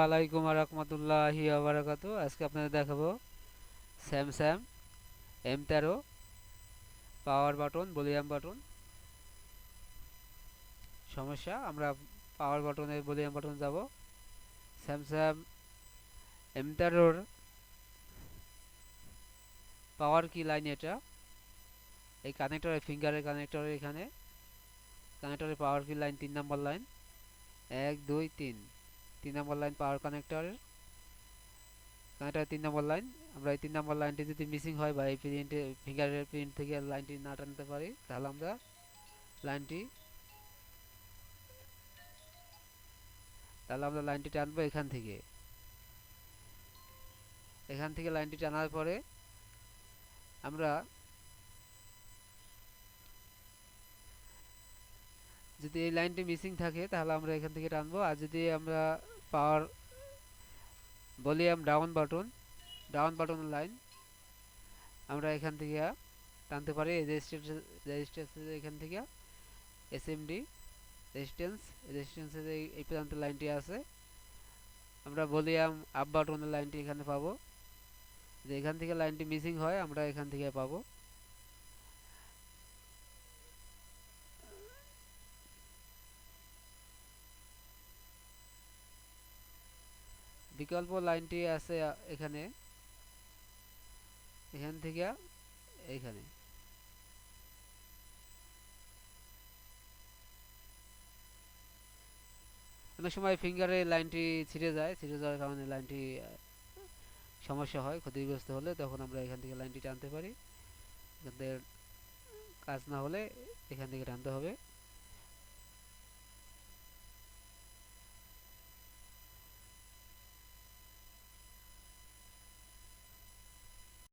আলাইকুম রহমতুল্লাহি বারাকাতু। আজকে আপনাদের দেখাবো Samsung M13 power button volume button সমস্যা। আমরা পাওয়ার বাটনের ভলিউম বাটন যাব। স্যামসাং M13 পাওয়ার কি লাইন এটা, এই কানেক্টরের ফিঙ্গারের কানেক্টরের এখানে কানেক্টরের পাওয়ার কি লাইন 3 নম্বর লাইন, 1 2 3 3 নম্বর লাইন পাওয়ার কানেক্টরের 3 নম্বর লাইন। আমরা এই 3 নম্বর লাইনটি যদি মিসিং হয় বা এই প্রিন্টে ফিঙ্গারের প্রিন্ট থেকে লাইনটি না টানতে পারি, লাইনটি তাহলে আমরা লাইনটি টানবো এখান থেকে লাইনটি টানার পরে আমরা যদি এই লাইনটি মিসিং থাকে তাহলে আমরা এখান থেকে টানবো। আর যদি আমরা পাওয়ার ভলিউম ডাউন বাটনের লাইন আমরা এখান থেকে টানতে পারি। এই রেজিস্ট্যান্স এখান থেকে এসএমডি রেজিস্ট্যান্সের এই পর্যন্ত লাইনটি আছে। আমরা ভলিউম আপ বাটনের লাইনটি এখানে পাবো। যে এখান থেকে লাইনটি মিসিং হয় আমরা এখান থেকে পাবো। বিকল্প লাইনটি আছে এখান থেকে এইখানে। অনেক সময় ফিঙ্গারে লাইনটি ছিঁড়ে যাওয়ার কারণে লাইনটি সমস্যা হয়, ক্ষতিগ্রস্ত হলে তখন আমরা এখান থেকে লাইনটি টানতে পারি। এখান থেকে কাজ না হলে এখান থেকে টানতে হবে।